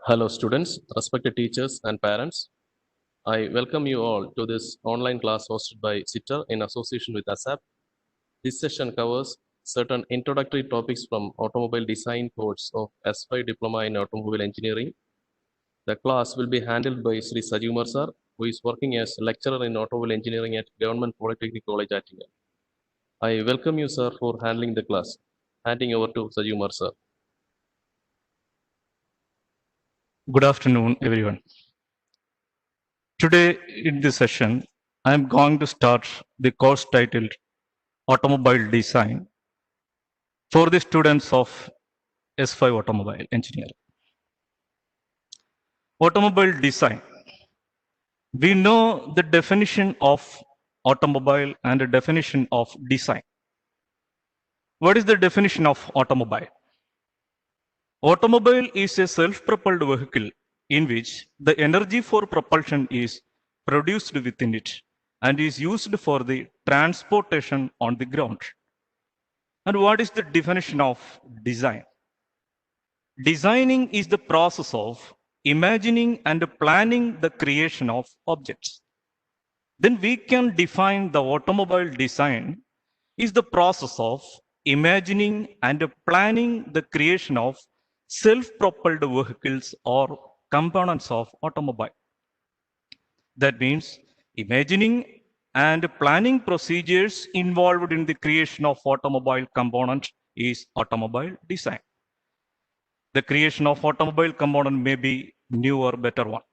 Hello, students, respected teachers, and parents. I welcome you all to this online class hosted by CITR in association with ASAP. This session covers certain introductory topics from automobile design course of S5 Diploma in Automobile Engineering. The class will be handled by Sri Sajumar sir, who is working as lecturer in automobile engineering at Government Polytechnic College, Attingen. I welcome you, sir, for handling the class. Handing over to Sajumar sir. Good afternoon, everyone. Today in this session, I am going to start the course titled Automobile Design for the students of S5 Automobile Engineering. Automobile design. We know the definition of automobile and the definition of design. What is the definition of automobile? Automobile is a self-propelled vehicle in which the energy for propulsion is produced within it and is used for the transportation on the ground. And what is the definition of design? Designing is the process of imagining and planning the creation of objects. Then we can define the automobile design is the process of imagining and planning the creation of self-propelled vehicles or components of automobile. That means imagining and planning procedures involved in the creation of automobile component is automobile design. The creation of automobile component may be new or better one.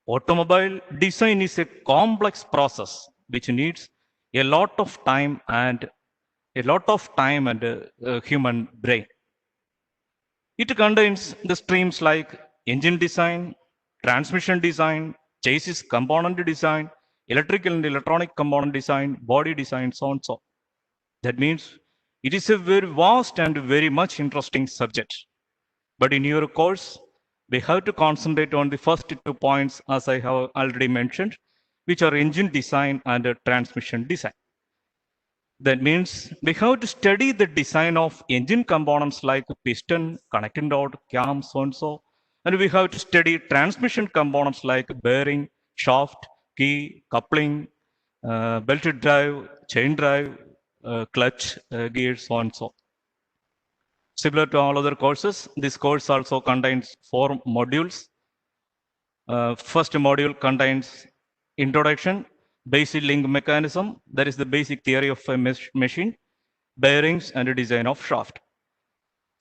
Automobile design is a complex process which needs a lot of time and human brain. It contains the streams like engine design, transmission design, chassis component design, electrical and electronic component design, body design, so on and so. That means it is a very vast and very much interesting subject. But in your course, we have to concentrate on the first 2 points, as I have already mentioned, which are engine design and transmission design. That means we have to study the design of engine components like piston, connecting rod, cam, so and so. And we have to study transmission components like bearing, shaft, key, coupling, belted drive, chain drive, clutch, gears, so on and so. Similar to all other courses, this course also contains 4 modules. First module contains introduction, basic link mechanism, that is the basic theory of a machine, bearings and design of shaft.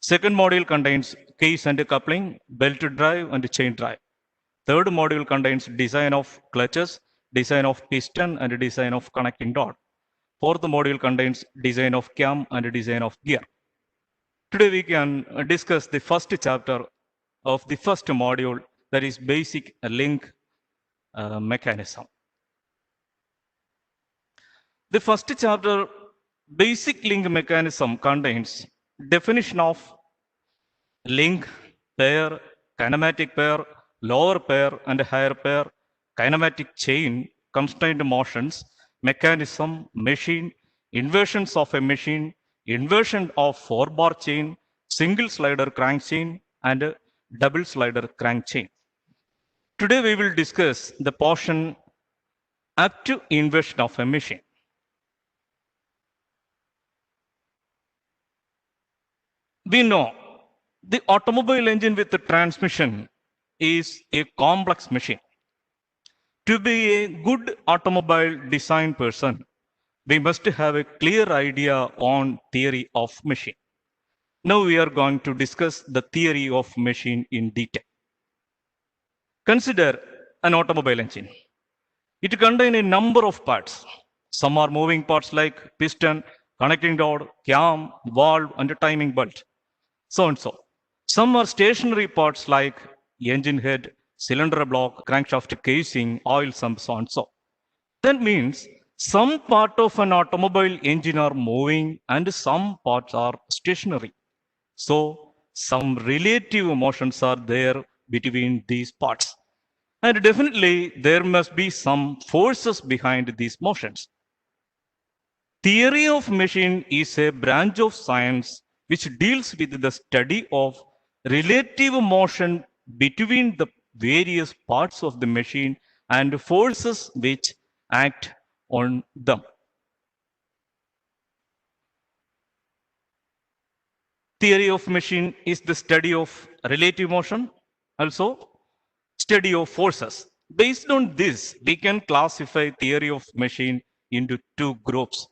Second module contains keys and coupling, belt drive and chain drive. Third module contains design of clutches, design of piston and design of connecting rod. Fourth module contains design of cam and design of gear. Today we can discuss the first chapter of the first module, that is basic link mechanism. The first chapter, basic link mechanism, contains definition of link, pair, kinematic pair, lower pair and higher pair, kinematic chain, constrained motions, mechanism, machine, inversions of a machine, inversion of 4-bar chain, single slider crank chain and double slider crank chain. Today we will discuss the portion up to inversion of a machine. We know the automobile engine with the transmission is a complex machine. To be a good automobile design person, we must have a clear idea on theory of machine. Now we are going to discuss the theory of machine in detail. Consider an automobile engine. It contains a number of parts. Some are moving parts like piston, connecting rod, cam, valve, and timing belt, so and so. Some are stationary parts like engine head, cylinder block, crankshaft casing, oil sump, so and so. That means some part of an automobile engine are moving and some parts are stationary. So some relative motions are there between these parts. And definitely there must be some forces behind these motions. Theory of machine is a branch of science which deals with the study of relative motion between the various parts of the machine and forces which act on them. Theory of machine is the study of relative motion, also study of forces. Based on this, we can classify theory of machine into two groups.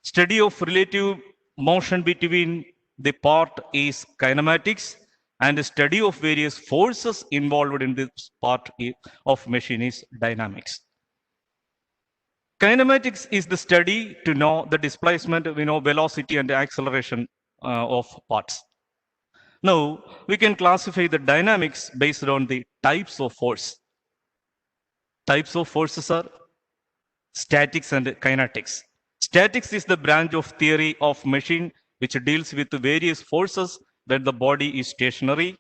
Study of relative motion between the part is kinematics, and the study of various forces involved in this part of machine is dynamics. Kinematics is the study to know the displacement, velocity and acceleration of parts. Now, we can classify the dynamics based on the types of force. Types of forces are statics and kinetics. Statics is the branch of theory of machine which deals with various forces when the body is stationary.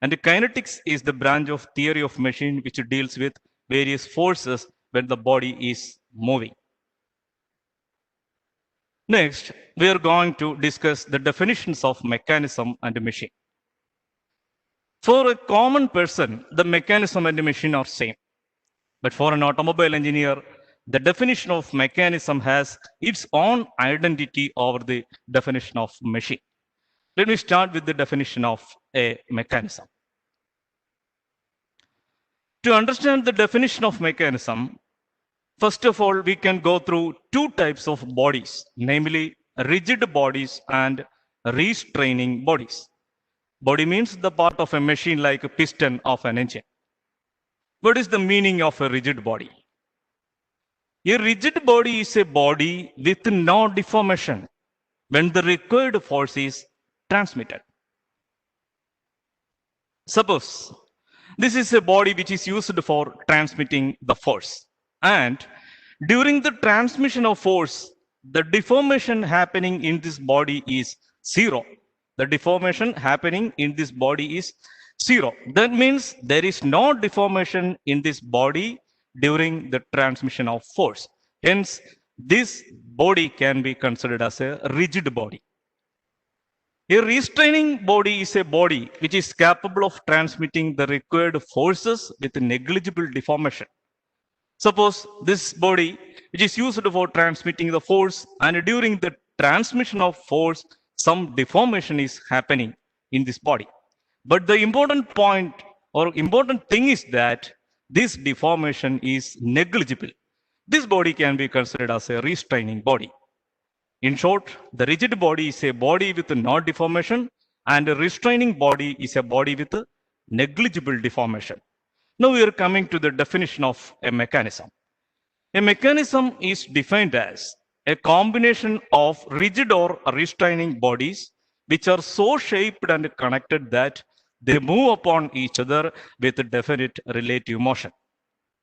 And kinetics is the branch of theory of machine which deals with various forces when the body is moving. Next, we are going to discuss the definitions of mechanism and machine. For a common person, the mechanism and the machine are same. But for an automobile engineer, the definition of mechanism has its own identity over the definition of machine. Let me start with the definition of a mechanism. To understand the definition of mechanism, first of all, we can go through two types of bodies, namely rigid bodies and restraining bodies. Body means the part of a machine like a piston of an engine. What is the meaning of a rigid body? A rigid body is a body with no deformation when the required force is transmitted. Suppose this is a body which is used for transmitting the force, and during the transmission of force, the deformation happening in this body is zero. The deformation happening in this body is zero. That means there is no deformation in this body during the transmission of force. Hence, this body can be considered as a rigid body. A restraining body is a body which is capable of transmitting the required forces with negligible deformation. Suppose this body which is used for transmitting the force, and during the transmission of force, some deformation is happening in this body. But the important point or important thing is that this deformation is negligible. This body can be considered as a restraining body. In short, the rigid body is a body with no deformation, and a restraining body is a body with negligible deformation. Now we are coming to the definition of a mechanism. A mechanism is defined as a combination of rigid or restraining bodies which are so shaped and connected that they move upon each other with definite relative motion.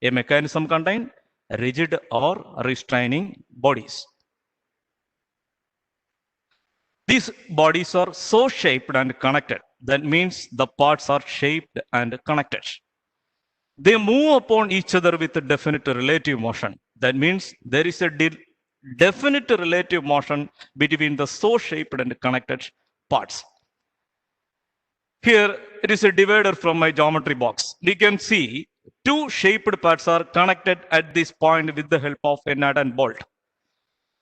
A mechanism contains rigid or restraining bodies. These bodies are so shaped and connected. That means the parts are shaped and connected. They move upon each other with a definite relative motion. That means there is a definite relative motion between the so shaped and connected parts. Here it is a divider from my geometry box. We can see two shaped parts are connected at this point with the help of a nut and bolt.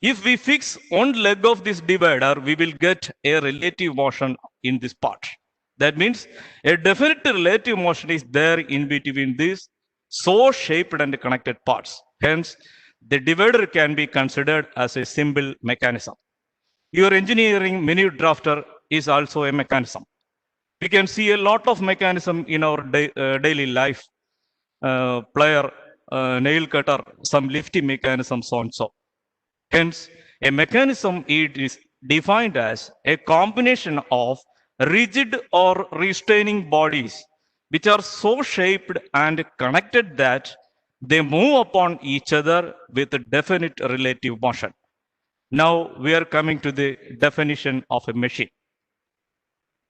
If we fix one leg of this divider, we will get a relative motion in this part. That means a definite relative motion is there in between these so shaped and connected parts. Hence, the divider can be considered as a simple mechanism. Your engineering menu drafter is also a mechanism. We can see a lot of mechanism in our daily life. Plier, nail cutter, some lifty mechanisms so and so. Hence, a mechanism is defined as a combination of rigid or restraining bodies which are so shaped and connected that they move upon each other with a definite relative motion. Now we are coming to the definition of a machine.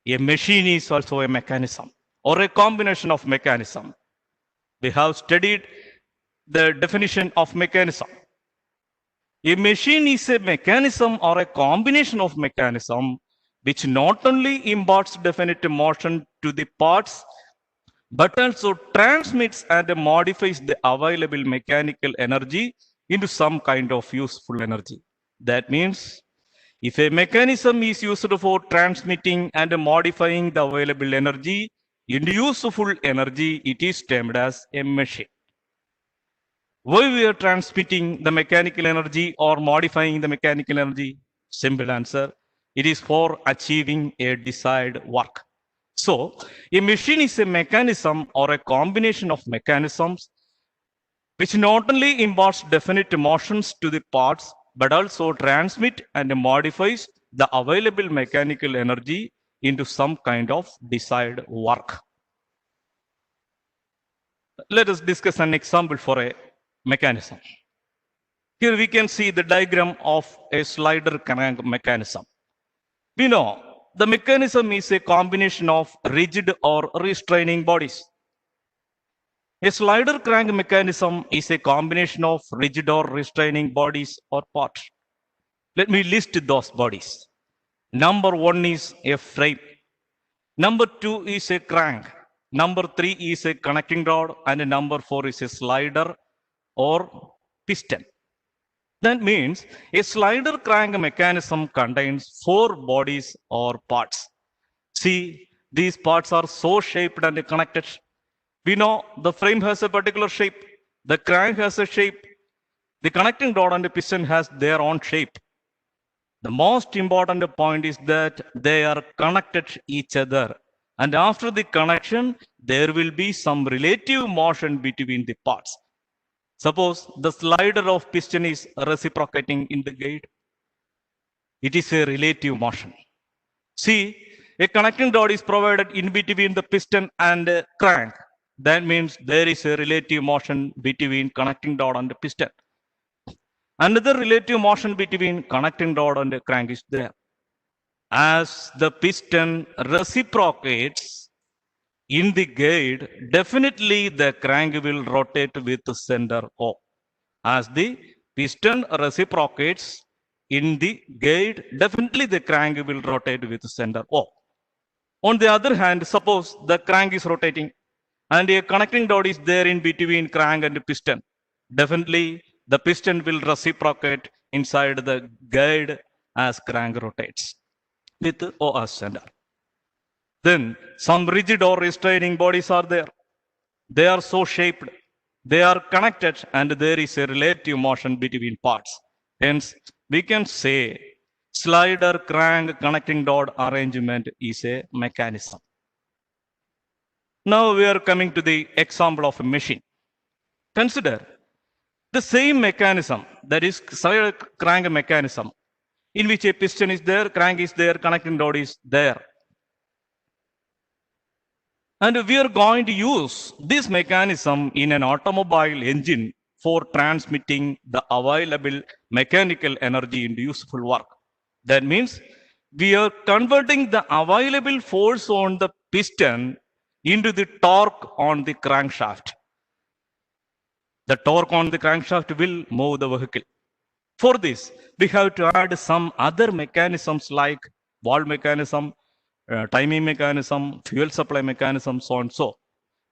A machine is also a mechanism or a combination of mechanism. We have studied the definition of mechanism. A machine is a mechanism or a combination of mechanism which not only imparts definite motion to the parts, but also transmits and modifies the available mechanical energy into some kind of useful energy. That means if a mechanism is used for transmitting and modifying the available energy into useful energy, it is termed as a machine. Why we are transmitting the mechanical energy or modifying the mechanical energy? Simple answer. It is for achieving a desired work. So, a machine is a mechanism or a combination of mechanisms which not only imparts definite motions to the parts, but also transmit and modifies the available mechanical energy into some kind of desired work. Let us discuss an example for a mechanism. Here we can see the diagram of a slider crank mechanism. We know the mechanism is a combination of rigid or restraining bodies. A slider crank mechanism is a combination of rigid or restraining bodies or parts. Let me list those bodies. Number one is a frame. Number two is a crank. Number three is a connecting rod. And number four is a slider or piston. That means a slider crank mechanism contains four bodies or parts. See, these parts are so shaped and connected. We know the frame has a particular shape, the crank has a shape, the connecting rod and the piston has their own shape. The most important point is that they are connected each other. And after the connection, there will be some relative motion between the parts. Suppose the slider of piston is reciprocating in the gate. It is a relative motion. See, a connecting rod is provided in between the piston and crank. That means there is a relative motion between connecting rod and the piston. Another relative motion between connecting rod and the crank is there. As the piston reciprocates in the gate, definitely the crank will rotate with the center O. As the piston reciprocates in the gate, definitely the crank will rotate with the center O. On the other hand, suppose the crank is rotating and a connecting rod is there in between crank and piston. Definitely the piston will reciprocate inside the guide as crank rotates with O as center. Then some rigid or restraining bodies are there. They are so shaped, they are connected, and there is a relative motion between parts. Hence, we can say slider crank connecting rod arrangement is a mechanism. Now we are coming to the example of a machine. Consider the same mechanism, that is slider crank mechanism, in which a piston is there, crank is there, connecting rod is there. And we are going to use this mechanism in an automobile engine for transmitting the available mechanical energy into useful work. That means we are converting the available force on the piston into the torque on the crankshaft. The torque on the crankshaft will move the vehicle. For this, we have to add some other mechanisms like valve mechanism, timing mechanism, fuel supply mechanism, so and so.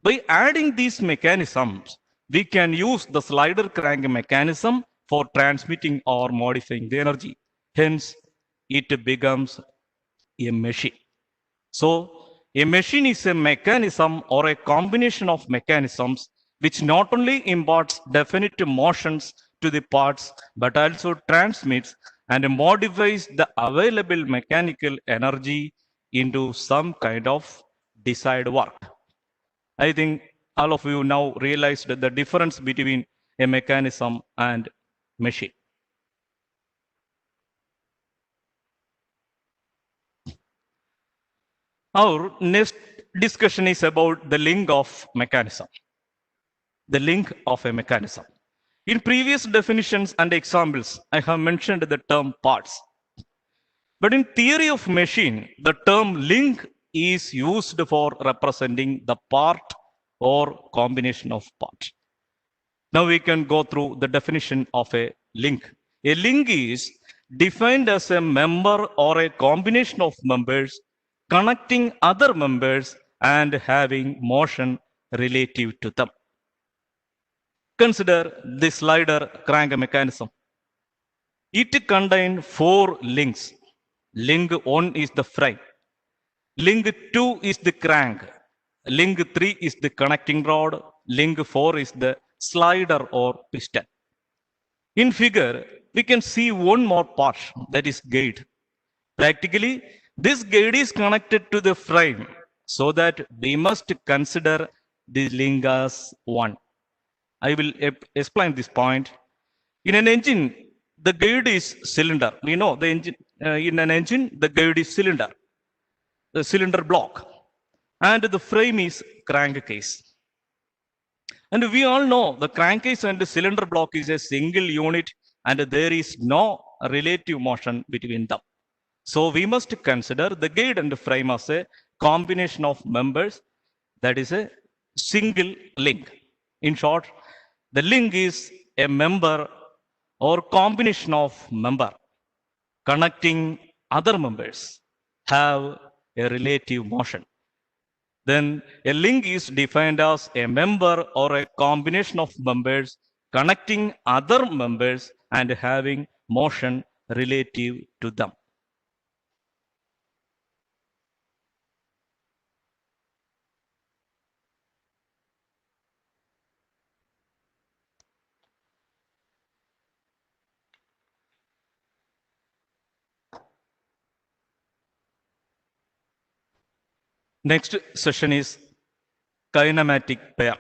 By adding these mechanisms, we can use the slider crank mechanism for transmitting or modifying the energy. Hence, it becomes a machine. So, a machine is a mechanism or a combination of mechanisms which not only imparts definite motions to the parts, but also transmits and modifies the available mechanical energy into some kind of desired work. I think all of you now realized the difference between a mechanism and machine. Our next discussion is about the link of mechanism. The link of a mechanism. In previous definitions and examples, I have mentioned the term parts. But in theory of machine, the term link is used for representing the part or combination of parts. Now we can go through the definition of a link. A link is defined as a member or a combination of members connecting other members and having motion relative to them. Consider the slider crank mechanism. It contains 4 links. Link 1 is the frame. Link 2 is the crank. Link 3 is the connecting rod. Link 4 is the slider or piston. In figure, we can see one more part, that is gate. Practically, this gate is connected to the frame, so that we must consider the link as one. I will explain this point. In an engine, the gate is cylinder. We know the engine in an engine, the gate is cylinder, the cylinder block, and the frame is crankcase. And we all know the crankcase and the cylinder block is a single unit, and there is no relative motion between them. So we must consider the gate and the frame as a combination of members, that is a single link. In short, the link is a member or combination of member connecting other members have a relative motion. Then a link is defined as a member or a combination of members connecting other members and having motion relative to them. Next session is kinematic pair.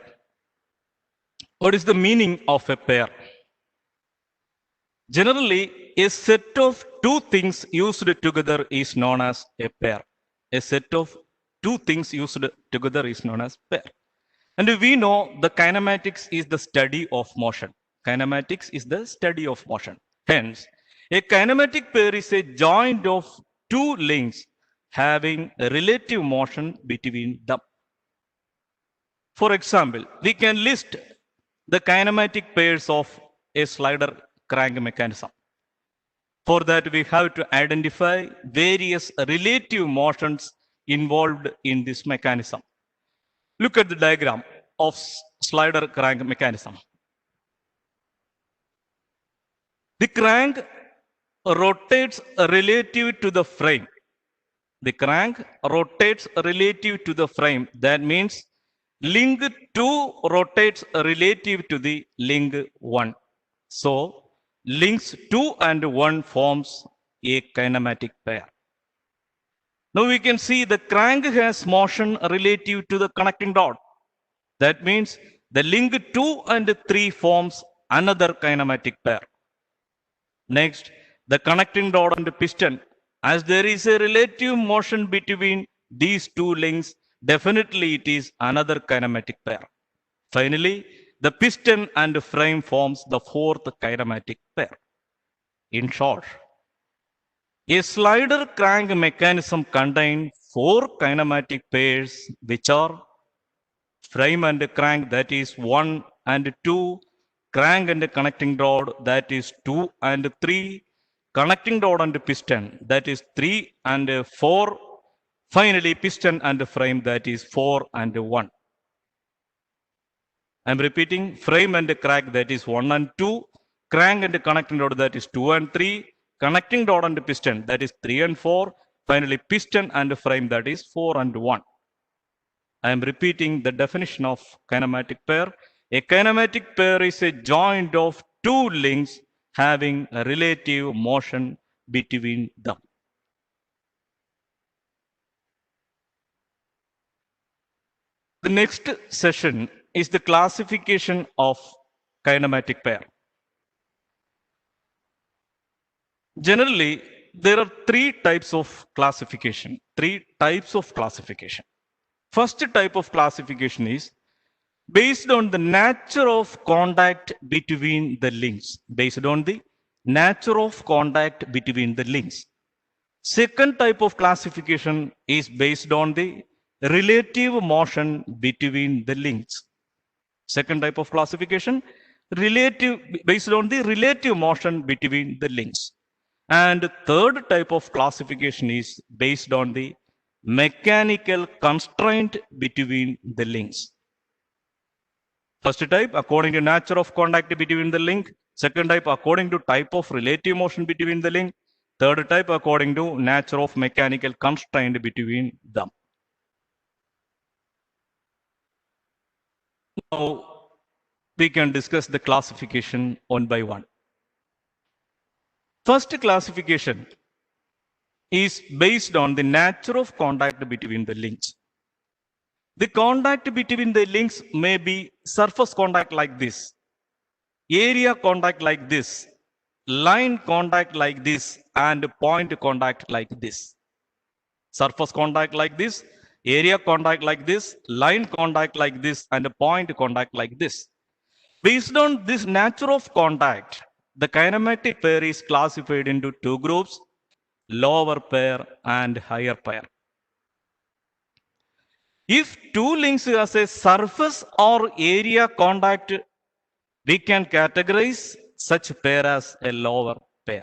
What is the meaning of a pair? Generally, a set of two things used together is known as a pair. A set of two things used together is known as pair. And we know the kinematics is the study of motion. Kinematics is the study of motion. Hence, a kinematic pair is a joint of two links having a relative motion between them. For example, we can list the kinematic pairs of a slider crank mechanism. For that, we have to identify various relative motions involved in this mechanism. Look at the diagram of slider crank mechanism. The crank rotates relative to the frame. The crank rotates relative to the frame. That means link 2 rotates relative to the link 1. So links 2 and 1 forms a kinematic pair. Now we can see the crank has motion relative to the connecting rod. That means the link 2 and 3 forms another kinematic pair. Next, the connecting rod and piston. As there is a relative motion between these two links, definitely it is another kinematic pair. Finally, the piston and frame forms the fourth kinematic pair. In short, a slider crank mechanism contains 4 kinematic pairs, which are frame and crank, that is 1 and 2, crank and connecting rod, that is 2 and 3, connecting rod and piston, that is 3 and 4, finally piston and frame, that is 4 and 1. I am repeating, frame and crank, that is 1 and 2, crank and connecting rod, that is 2 and 3, connecting rod and piston, that is 3 and 4, finally piston and frame, that is 4 and 1. I am repeating the definition of kinematic pair. A kinematic pair is a joint of two links having a relative motion between them. The next session is the classification of kinematic pair. Generally, there are 3 types of classification. First type of classification is based on the nature of contact between the links. Second type of classification is based on the relative motion between the links. Second type of classification, based on the relative motion between the links. And third type of classification is based on the mechanical constraint between the links. First type, according to nature of contact between the link. Second type, according to type of relative motion between the link. Third type, according to nature of mechanical constraint between them. Now, we can discuss the classification one by one. First classification is based on the nature of contact between the links. The contact between the links may be surface contact like this, area contact like this, line contact like this, and point contact like this. Surface contact like this, area contact like this, line contact like this, and point contact like this. Based on this nature of contact, the kinematic pair is classified into two groups, lower pair and higher pair. If two links has a surface or area contact, we can categorize such pair as a lower pair.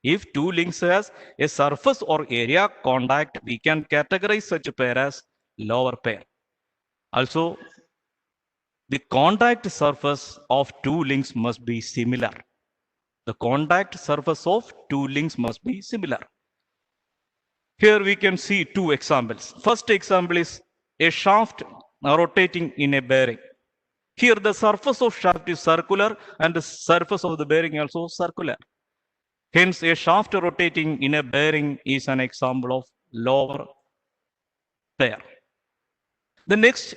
If two links has a surface or area contact, we can categorize such a pair as lower pair. Also, the contact surface of two links must be similar. The contact surface of two links must be similar. Here we can see two examples. First example is a shaft rotating in a bearing. Here the surface of shaft is circular and the surface of the bearing also circular. Hence, a shaft rotating in a bearing is an example of lower pair. The next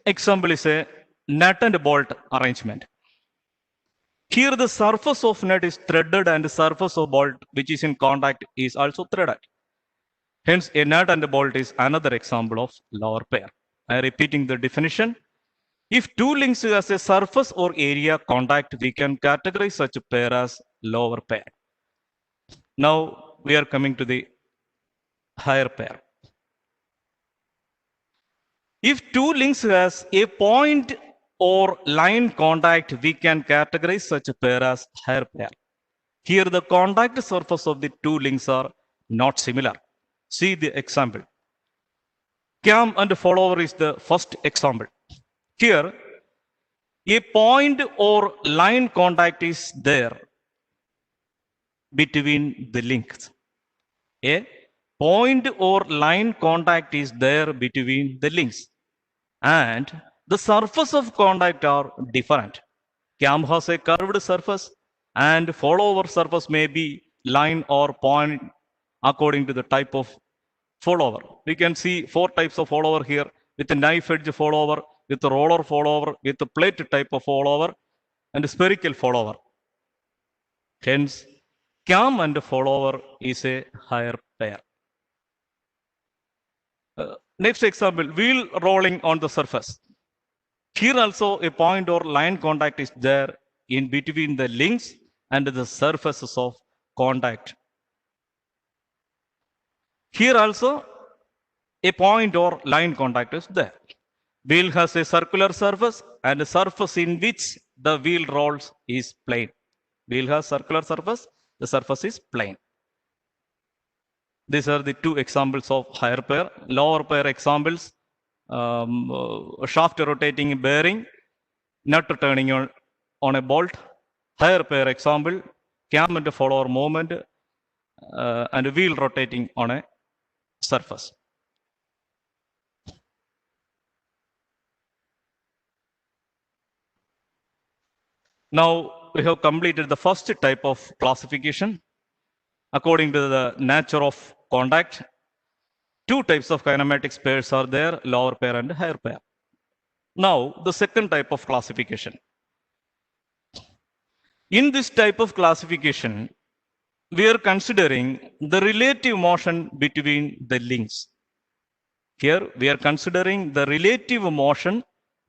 example is a nut and bolt arrangement. Here the surface of nut is threaded and the surface of bolt which is in contact is also threaded. Hence, a nut and a bolt is another example of lower pair. I am repeating the definition. If two links has a surface or area contact, we can categorize such a pair as lower pair. Now we are coming to the higher pair. If two links has a point or line contact, we can categorize such a pair as higher pair. Here the contact surface of the two links are not similar. See the example. Cam and follower is the first example. Here, a point or line contact is there between the links. A point or line contact is there between the links. And the surface of contact are different. Cam has a curved surface and follower surface may be line or point according to the type of follower. We can see four types of follower here with a knife edge follower, with a roller follower, with a plate type of follower, and a spherical follower. Hence, cam and follower is a higher pair. Next example, wheel rolling on the surface. Here also a point or line contact is there in between the links and the surfaces of contact. Here also a point or line contact is there. Wheel has a circular surface and a surface in which the wheel rolls is plane. Wheel has circular surface, the surface is plane. These are the two examples of higher pair. Lower pair examples, shaft rotating bearing, nut turning on a bolt. Higher pair example, cam and follower movement, and wheel rotating on a surface. Now we have completed the first type of classification. According to the nature of contact, two types of kinematics pairs are there, lower pair and higher pair. Now the second type of classification. In this type of classification, we are considering the relative motion between the links. Here we are considering the relative motion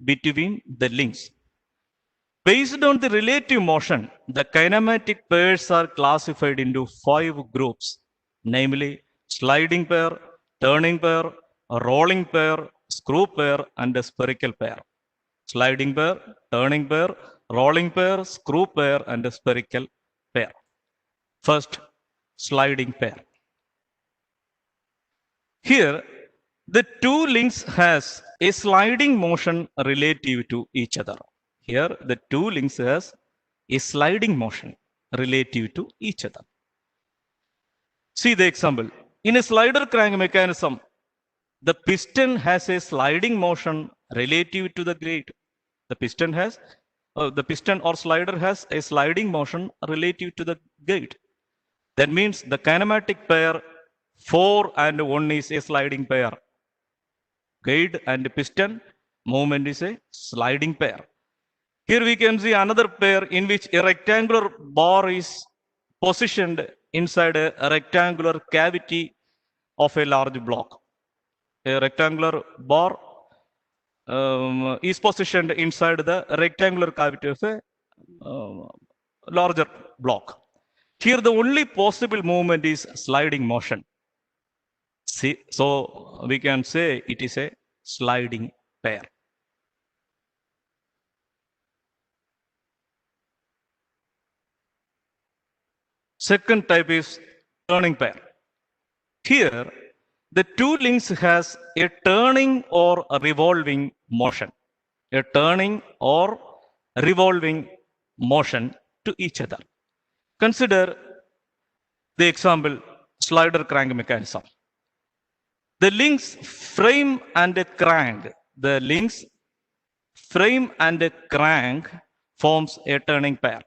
between the links. Based on the relative motion, the kinematic pairs are classified into 5 groups, namely sliding pair, turning pair, a rolling pair, screw pair, and a spherical pair. Sliding pair, turning pair, rolling pair, screw pair, and a spherical pair. First, sliding pair. Here, the two links has a sliding motion relative to each other. Here, the two links has a sliding motion relative to each other. See the example. In a slider crank mechanism, the piston has a sliding motion relative to the gate. The piston or slider has a sliding motion relative to the gate. That means the kinematic pair 4 and 1 is a sliding pair. Gate and piston movement is a sliding pair. Here we can see another pair in which a rectangular bar is positioned inside a rectangular cavity of a large block. A rectangular bar is positioned inside the rectangular cavity of a larger block. Here the only possible movement is sliding motion. See, so we can say it is a sliding pair. Second type is turning pair. Here, the two links has a turning or a revolving motion. A turning or revolving motion to each other. Consider the example slider crank mechanism. The links frame and a crank. The links frame and a crank forms a turning pair.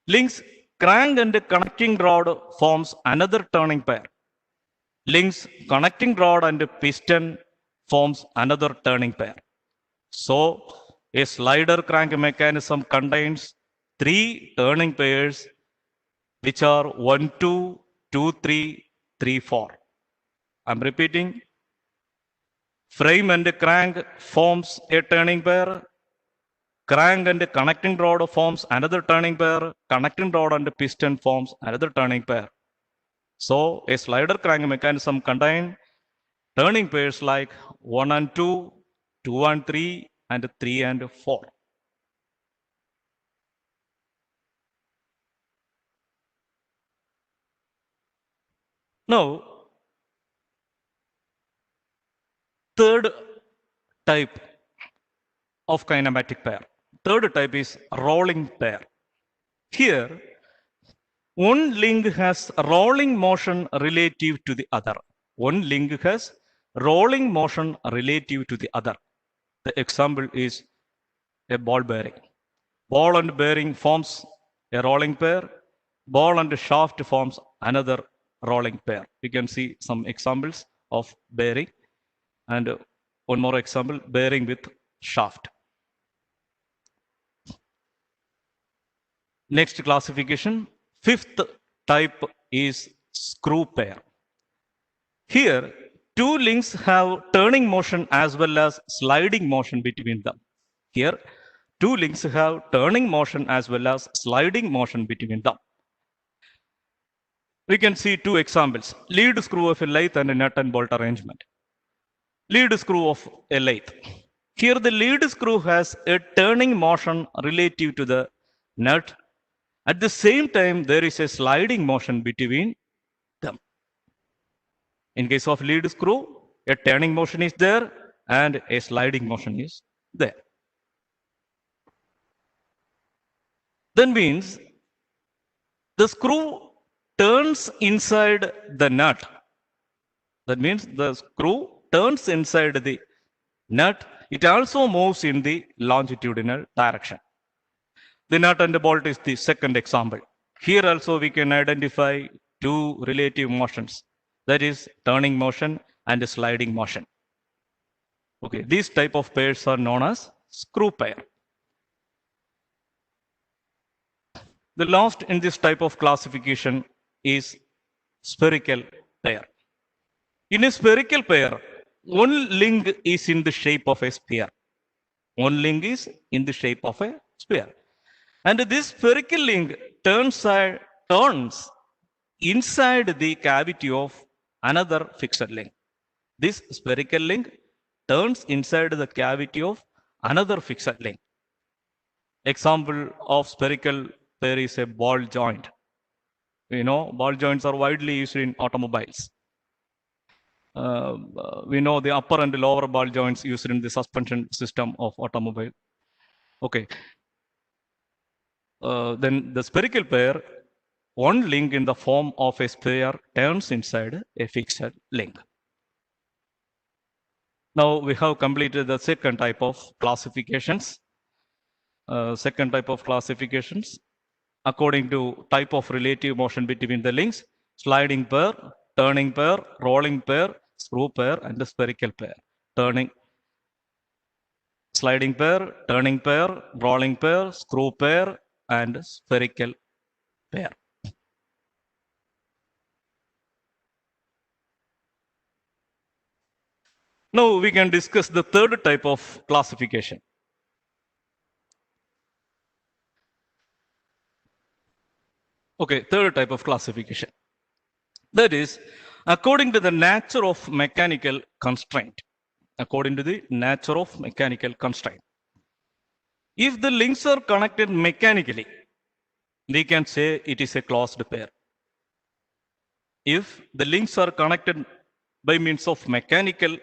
Links crank and a connecting rod forms another turning pair. Links connecting rod and a piston forms another turning pair. So a slider crank mechanism contains 3 turning pairs which are 1, 2, 2, 3, 3, 4. I'm repeating. Frame and crank forms a turning pair. Crank and connecting rod forms another turning pair. Connecting rod and piston forms another turning pair. So a slider crank mechanism contains turning pairs like 1 and 2, 2 and 3, and 3 and 4. Now, third type of kinematic pair. Third type is rolling pair. Here, one link has rolling motion relative to the other. One link has rolling motion relative to the other. The example is a ball bearing. Ball and bearing forms a rolling pair. Ball and shaft forms another rolling pair. We can see some examples of bearing. And one more example, bearing with shaft. Next classification, fifth type is screw pair. Here, two links have turning motion as well as sliding motion between them. Here, two links have turning motion as well as sliding motion between them. We can see two examples, lead screw of a lathe and a nut and bolt arrangement. Lead screw of a lathe. Here the lead screw has a turning motion relative to the nut. At the same time, there is a sliding motion between them. In case of lead screw, a turning motion is there and a sliding motion is there. That means the screw turns inside the nut. That means the screw turns inside the nut. It also moves in the longitudinal direction. The nut and the bolt is the second example. Here also we can identify two relative motions. That is turning motion and sliding motion. Okay, these type of pairs are known as screw pair. The last in this type of classification is spherical pair. In a spherical pair, one link is in the shape of a sphere. One link is in the shape of a sphere. And this spherical link turns inside the cavity of another fixed link. This spherical link turns inside the cavity of another fixed link. Example of spherical pair is a ball joint. We know ball joints are widely used in automobiles. We know the upper and lower ball joints used in the suspension system of automobile. Okay. Then the spherical pair, one link in the form of a sphere turns inside a fixed link. Now we have completed the second type of classifications. According to type of relative motion between the links: sliding pair, turning pair, rolling pair, screw pair, and the spherical pair. Sliding pair, turning pair, rolling pair, screw pair, and spherical pair. Now we can discuss the third type of classification. Okay, third type of classification. That is, according to the nature of mechanical constraint. According to the nature of mechanical constraint. If the links are connected mechanically, we can say it is a closed pair. If the links are connected by means of mechanical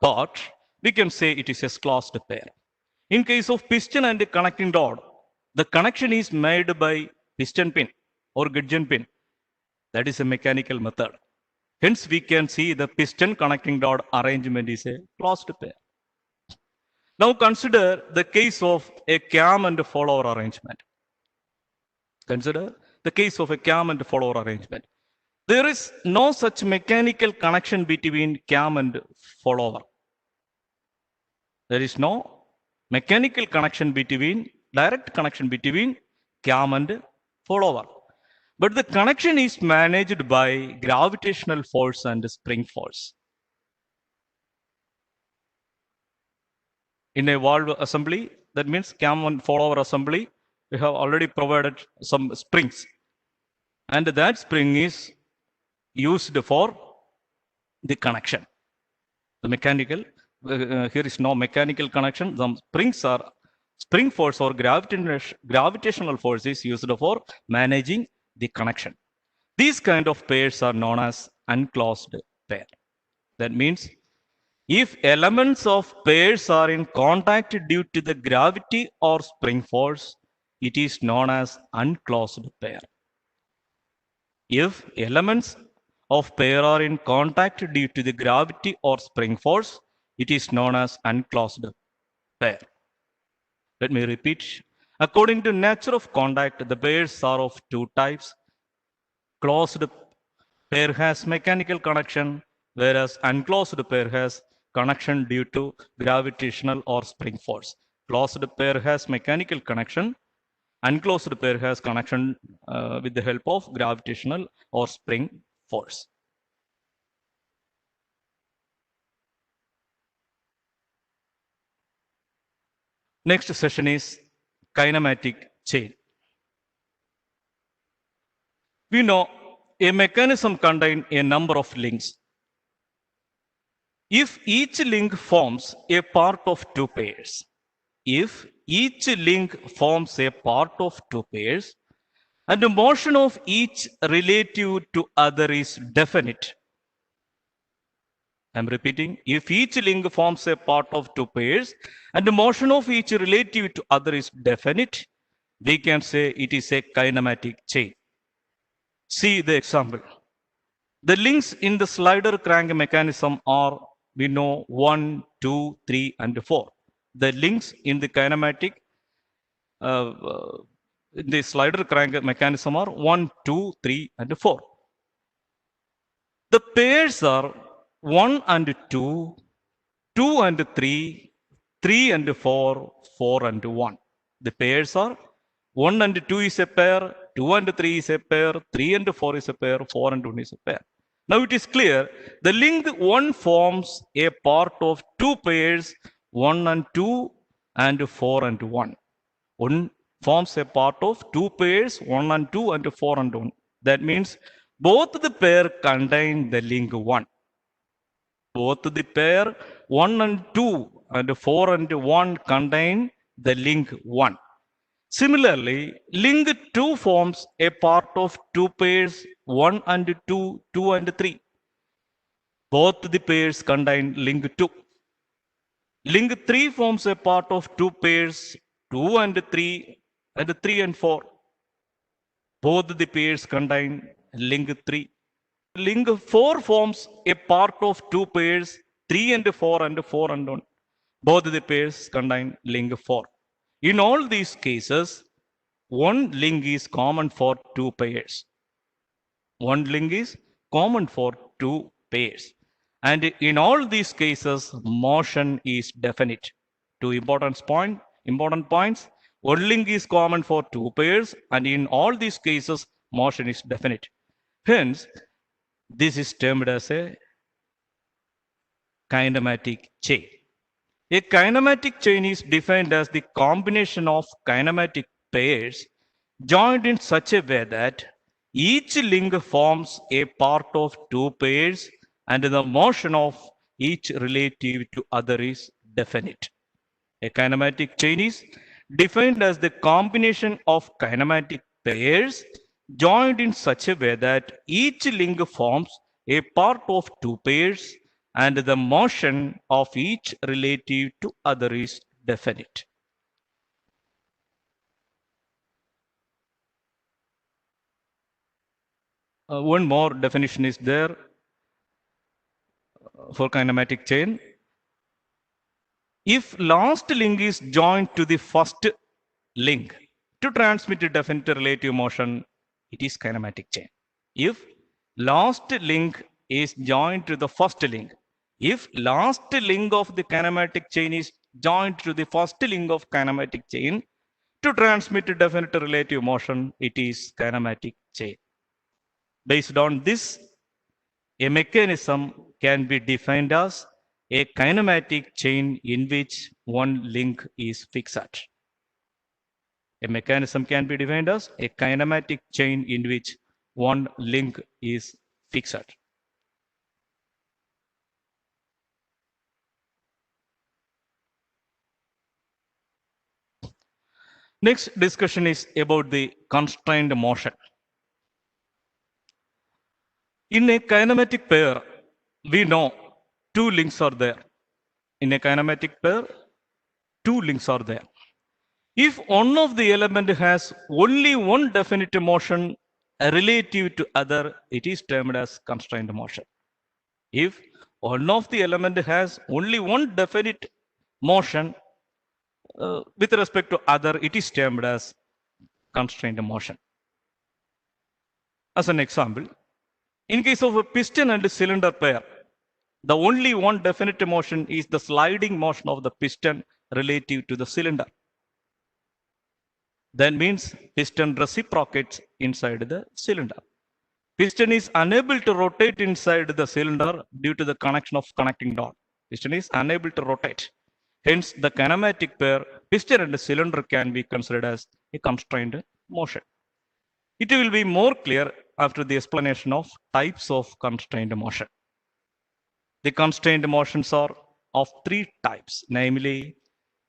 part, we can say it is a closed pair. In case of piston and connecting rod, the connection is made by piston pin or gudgeon pin. That is a mechanical method. Hence, we can see the piston connecting rod arrangement is a closed pair. Now consider the case of a cam and follower arrangement. Consider the case of a cam and follower arrangement. There is no such mechanical connection between cam and follower. There is no mechanical connection between, direct connection between cam and follower. But the connection is managed by gravitational force and spring force. In a valve assembly, that means cam and follower assembly, we have already provided some springs. And that spring is used for the connection. The mechanical, here is no mechanical connection. Some springs are, spring force or gravitational force is used for managing the connection. These kind of pairs are known as unclosed pair. That means if elements of pairs are in contact due to the gravity or spring force, it is known as unclosed pair. If elements of pair are in contact due to the gravity or spring force, it is known as unclosed pair. Let me repeat. According to nature of contact, the pairs are of two types. Closed pair has mechanical connection, whereas unclosed pair has connection due to gravitational or spring force. Closed pair has mechanical connection. Unclosed pair has connection with the help of gravitational or spring force. Next session is kinematic chain. We know a mechanism contains a number of links. If each link forms a part of two pairs, and the motion of each relative to other is definite. I'm repeating, if each link forms a part of two pairs and the motion of each relative to other is definite, we can say it is a kinematic chain. See the example. The links in the slider crank mechanism are, we know, 1, 2, 3, and 4. The links in the kinematic, the slider crank mechanism are 1, 2, 3, and 4. The pairs are 1 and 2, 2 and 3, 3 and 4, 4 and 1. The pairs are 1 and 2 is a pair, 2 and 3 is a pair, 3 and 4 is a pair, 4 and 1 is a pair. Now it is clear, the link 1 forms a part of two pairs, 1 and 2 and 4 and 1. 1 forms a part of two pairs, 1 and 2 and 4 and 1. That means both the pair contain the link 1. Both the pair 1 and 2 and 4 and 1 contain the link 1. Similarly, link 2 forms a part of two pairs 1 and 2, 2 and 3. Both the pairs contain link 2. Link 3 forms a part of two pairs 2 and 3 and 3 and 4. Both the pairs contain link 3. Link 4 forms a part of two pairs 3 and 4 and 4 and 1. Both the pairs contain link 4. In all these cases, one link is common for two pairs. One link is common for two pairs. And in all these cases, motion is definite. Two important points. One link is common for two pairs, and in all these cases, motion is definite. Hence, this is termed as a kinematic chain. A kinematic chain is defined as the combination of kinematic pairs joined in such a way that each link forms a part of two pairs and the motion of each relative to other is definite. A kinematic chain is defined as the combination of kinematic pairs joined in such a way that each link forms a part of two pairs and the motion of each relative to other is definite. One more definition is there for kinematic chain. If last link is joined to the first link to transmit a definite relative motion, it is kinematic chain. If last link is joined to the first link, if last link of the kinematic chain is joined to the first link of kinematic chain to transmit a definite relative motion, it is kinematic chain. Based on this, a mechanism can be defined as a kinematic chain in which one link is fixed. A mechanism can be defined as a kinematic chain in which one link is fixed. Next discussion is about the constrained motion. In a kinematic pair, we know two links are there. In a kinematic pair, two links are there. If one of the element has only one definite motion relative to other, it is termed as constrained motion. If one of the element has only one definite motion with respect to other, it is termed as constrained motion. As an example, in case of a piston and cylinder pair, the only one definite motion is the sliding motion of the piston relative to the cylinder. That means piston reciprocates inside the cylinder. Piston is unable to rotate inside the cylinder due to the connection of connecting dot. Piston is unable to rotate. Hence, the kinematic pair piston and cylinder can be considered as a constrained motion. It will be more clear after the explanation of types of constrained motion. The constrained motions are of three types, namely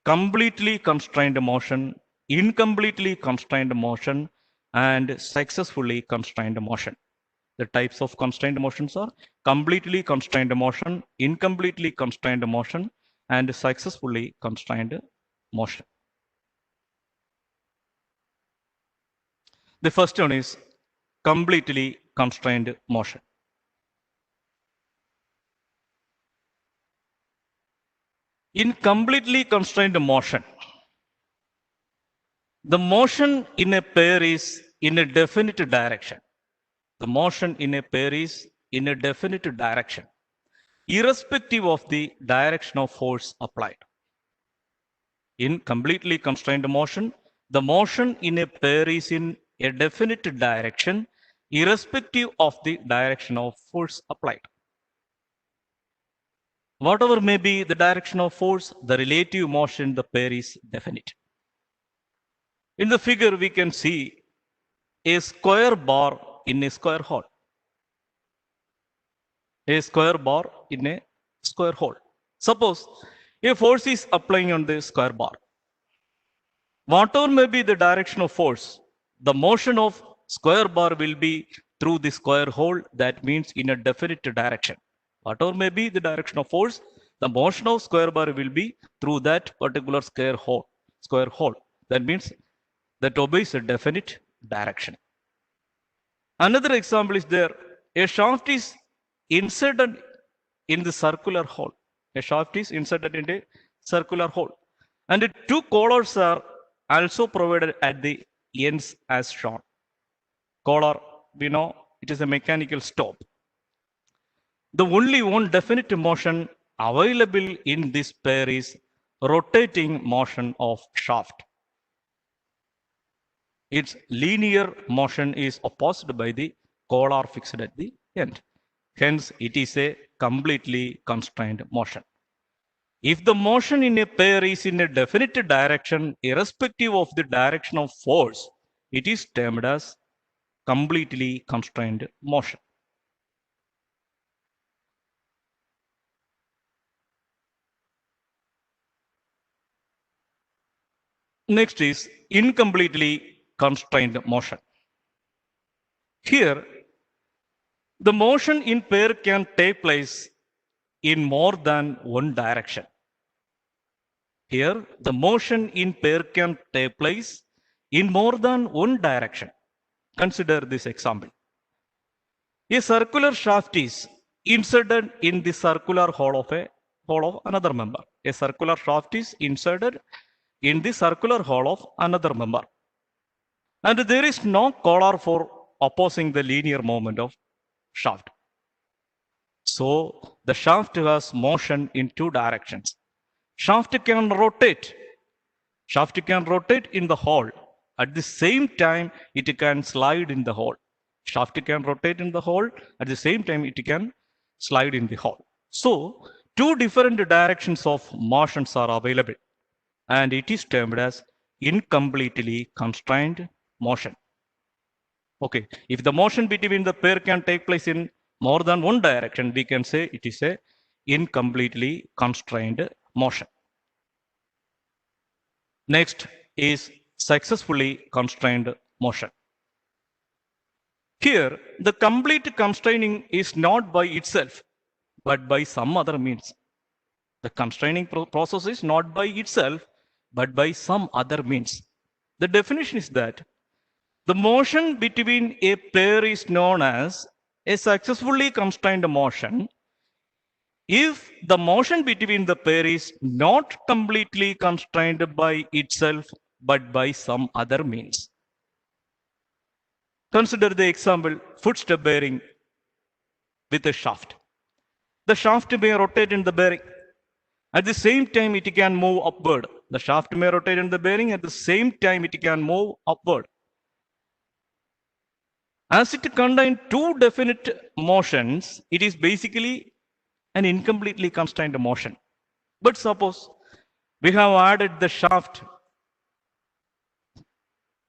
completely constrained motion, incompletely constrained motion, and successfully constrained motion. The types of constrained motions are completely constrained motion, incompletely constrained motion, and successfully constrained motion. The first one is completely constrained motion. In completely constrained motion, the motion in a pair is in a definite direction. The motion in a pair is in a definite direction, irrespective of the direction of force applied. In completely constrained motion, the motion in a pair is in a definite direction, irrespective of the direction of force applied. Whatever may be the direction of force, the relative motion in the pair is definite. In the figure, we can see a square bar in a square hole. a square bar in a square hole. Suppose a force is applying on the square bar. Whatever may be the direction of force, the motion of square bar will be through the square hole. That means in a definite direction. Whatever may be the direction of force, the motion of square bar will be through that particular square hole. That means that obeys a definite direction. Another example is there. A shaft is inserted in the circular hole. A shaft is inserted in a circular hole. And two collars are also provided at the ends as shown. Collar, we know it is a mechanical stop. The only one definite motion available in this pair is rotating motion of shaft. Its linear motion is opposed by the collar fixed at the end. Hence, it is a completely constrained motion. If the motion in a pair is in a definite direction, irrespective of the direction of force, it is termed as completely constrained motion. Next is incompletely constrained motion. Here, the motion in pair can take place in more than one direction. Here, the motion in pair can take place in more than one direction. Consider this example. A circular shaft is inserted in the circular hole of another member. A circular shaft is inserted in the circular hole of another member. And there is no collar for opposing the linear movement of shaft. So the shaft has motion in two directions. Shaft can rotate in the hole. At the same time, it can slide in the hole. Shaft can rotate in the hole. At the same time, it can slide in the hole. So two different directions of motions are available, and it is termed as incompletely constrained motion. Okay, if the motion between the pair can take place in more than one direction, we can say it is a incompletely constrained motion. Next is successfully constrained motion. Here, the complete constraining is not by itself, but by some other means. The constraining process is not by itself, but by some other means. The definition is that the motion between a pair is known as a successfully constrained motion if the motion between the pair is not completely constrained by itself, but by some other means. Consider the example, footstep bearing with a shaft. The shaft may rotate in the bearing. At the same time, it can move upward. The shaft may rotate in the bearing. At the same time, it can move upward. As it contains two definite motions, it is basically an incompletely constrained motion. But suppose we have added the shaft,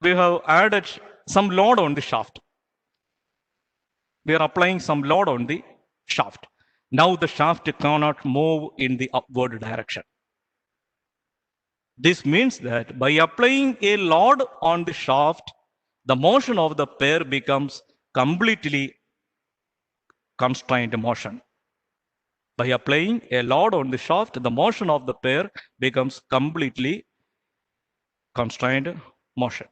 we have added some load on the shaft. We are applying some load on the shaft. Now the shaft cannot move in the upward direction. This means that by applying a load on the shaft, the motion of the pair becomes completely constrained motion. By applying a load on the shaft, the motion of the pair becomes completely constrained motion.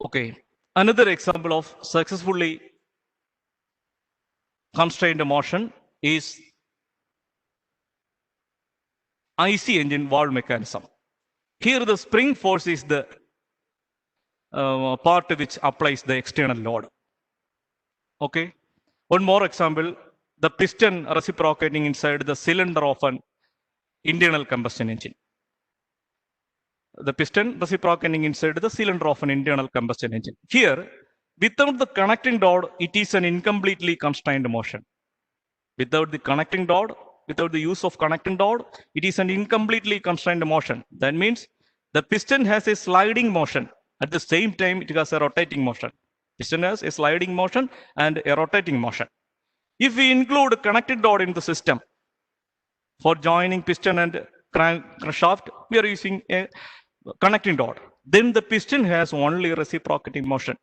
Okay, another example of successfully constrained motion is IC engine valve mechanism. Here the spring force is the part which applies the external load. Okay, one more example, the piston reciprocating inside the cylinder of an internal combustion engine. The piston reciprocating inside the cylinder of an internal combustion engine. Here, without the connecting rod, it is an incompletely constrained motion. Without the connecting rod, without the use of connecting rod, it is an incompletely constrained motion. That means The piston has a sliding motion. At the same time, it has a rotating motion. Piston has a sliding motion and a rotating motion. If we include a connected rod in the system for joining piston and crankshaft, we are using a connecting rod. Then the piston has only reciprocating motion.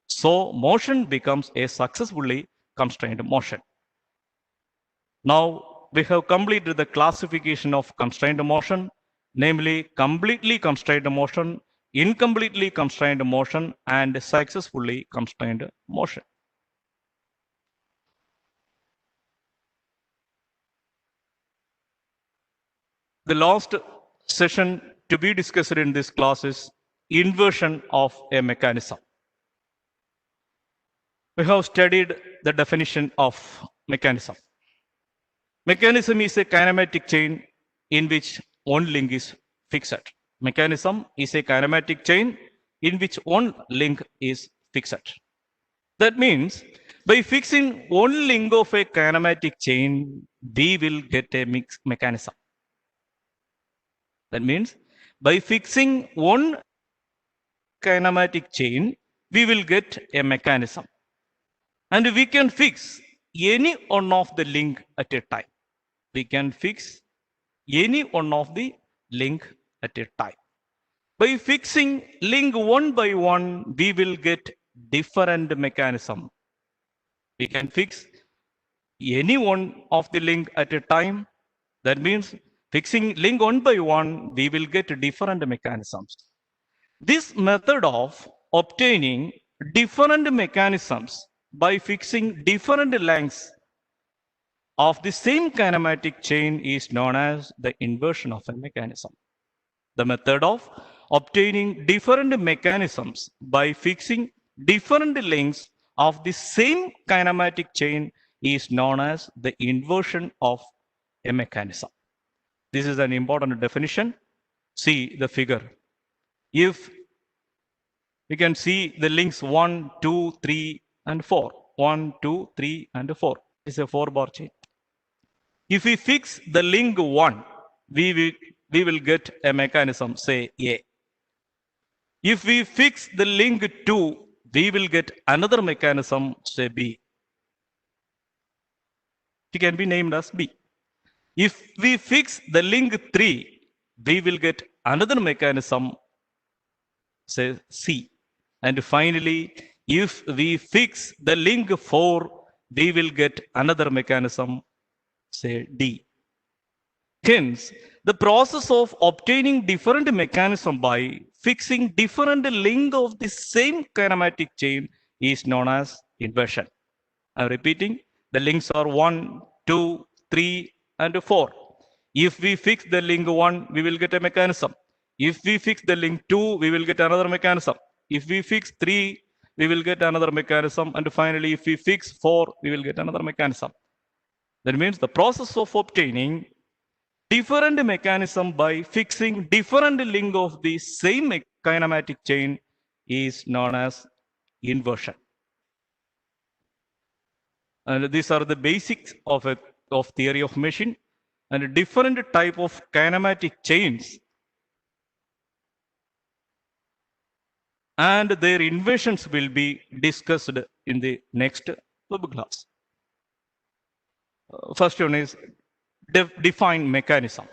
So motion becomes a successfully constrained motion. Now we have completed the classification of constrained motion, namely completely constrained motion, incompletely constrained motion, and successfully constrained motion. The last session to be discussed in this class is inversion of a mechanism. We have studied the definition of mechanism. Mechanism is a kinematic chain in which one link is fixed. Mechanism is a kinematic chain in which one link is fixed. That means by fixing one link of a kinematic chain, we will get a mixed mechanism. That means by fixing one kinematic chain, we will get a mechanism. And we can fix any one of the link at a time. We can fix any one of the link at a time. By fixing link one by one, we will get different mechanism. We can fix any one of the link at a time. That means fixing link one by one, we will get different mechanisms. This method of obtaining different mechanisms by fixing different lengths of the same kinematic chain is known as the inversion of a mechanism. The method of obtaining different mechanisms by fixing different lengths of the same kinematic chain is known as the inversion of a mechanism. This is an important definition. See the figure. If we can see the links 1, 2, 3, and 4. 1, 2, 3, and 4. It's a 4-bar chain. If we fix the link 1, we will get a mechanism, say A. If we fix the link 2, we will get another mechanism, say B. It can be named as B. If we fix the link 3, we will get another mechanism, say C. And finally, if we fix the link 4, we will get another mechanism, say D. Hence, the process of obtaining different mechanism by fixing different link of the same kinematic chain is known as inversion. I'm repeating, the links are 1, 2, 3, and 4. If we fix the link 1, we will get a mechanism. If we fix the link 2, we will get another mechanism. If we fix 3, we will get another mechanism. And finally, if we fix 4, we will get another mechanism. That means the process of obtaining different mechanism by fixing different link of the same kinematic chain is known as inversion. And these are the basics of theory of machine, and different type of kinematic chains and their inversions will be discussed in the next web class. First one is define mechanism.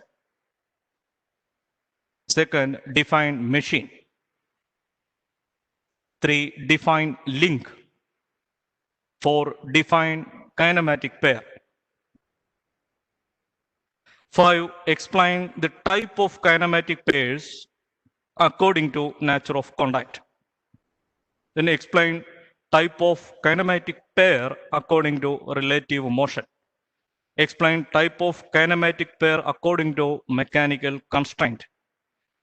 Second, define machine. 3, define link. 4, define kinematic pair. 5, explain the type of kinematic pairs according to nature of contact. Then explain type of kinematic pair according to relative motion. Explain type of kinematic pair according to mechanical constraint.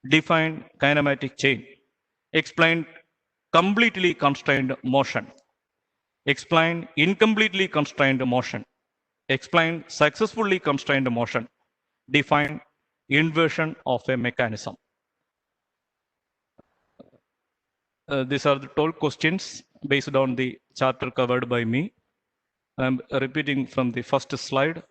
Define kinematic chain. Explain completely constrained motion. Explain incompletely constrained motion. Explain successfully constrained motion. Define inversion of a mechanism. These are the 12 questions based on the chapter covered by me. I'm repeating from the first slide.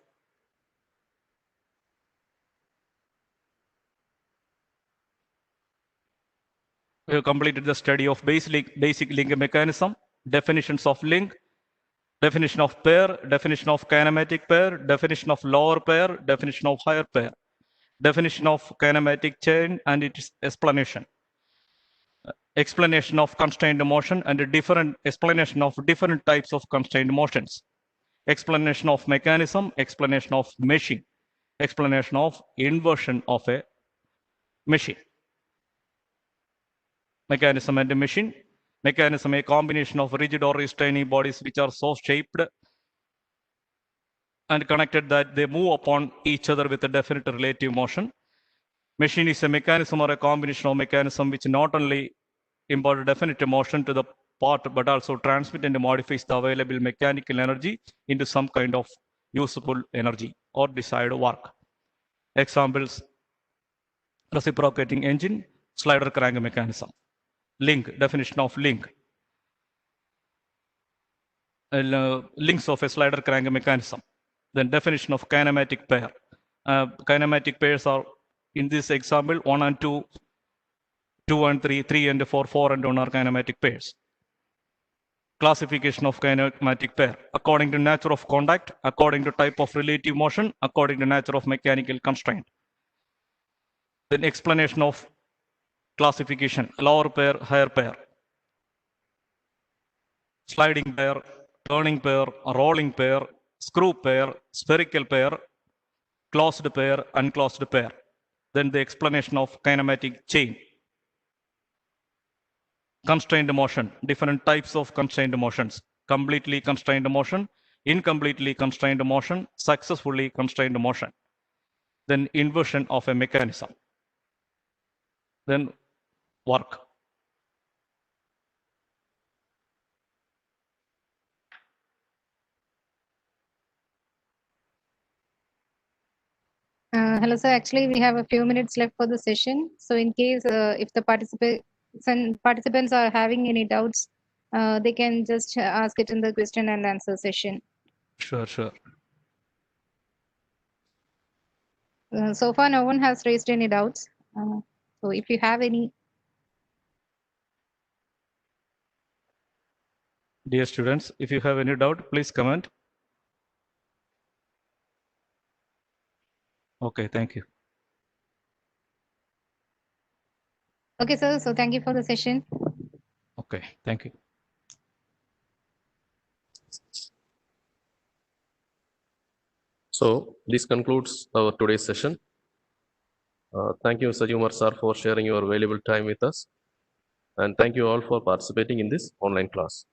we have completed the study of basic link mechanism, definitions of link, definition of pair, definition of kinematic pair, definition of lower pair, definition of higher pair, definition of kinematic chain and its explanation, explanation of constrained motion and a different explanation of different types of constrained motions, explanation of mechanism, explanation of meshing, explanation of inversion of a machine. Mechanism and machine. Mechanism, a combination of rigid or restraining bodies which are so shaped and connected that they move upon each other with a definite relative motion. Machine is a mechanism or a combination of mechanism which not only impart a definite motion to the part but also transmit and modifies the available mechanical energy into some kind of usable energy or desired work. Examples: reciprocating engine, slider crank mechanism. Link, definition of link. Links of a slider crank mechanism. Then definition of kinematic pair. Kinematic pairs are, in this example, 1 and 2, 2 and 3, 3 and 4, 4 and 1 are kinematic pairs. Classification of kinematic pair according to nature of contact, according to type of relative motion, according to nature of mechanical constraint. Then explanation of classification: lower pair, higher pair, sliding pair, turning pair, rolling pair, screw pair, spherical pair, closed pair, unclosed pair. Then the explanation of kinematic chain. Constrained motion, different types of constrained motions: completely constrained motion, incompletely constrained motion, successfully constrained motion. Then inversion of a mechanism. Then work. Hello, sir. Actually, we have a few minutes left for the session. So in case if the participants are having any doubts, they can just ask it in the question and answer session. Sure. So far, no one has raised any doubts. So if you have any. Dear students, if you have any doubt, please comment. Okay, thank you. Okay, sir. So thank you for the session. Okay, thank you. So this concludes our today's session. Thank you, Sajumar sir, for sharing your valuable time with us. And thank you all for participating in this online class.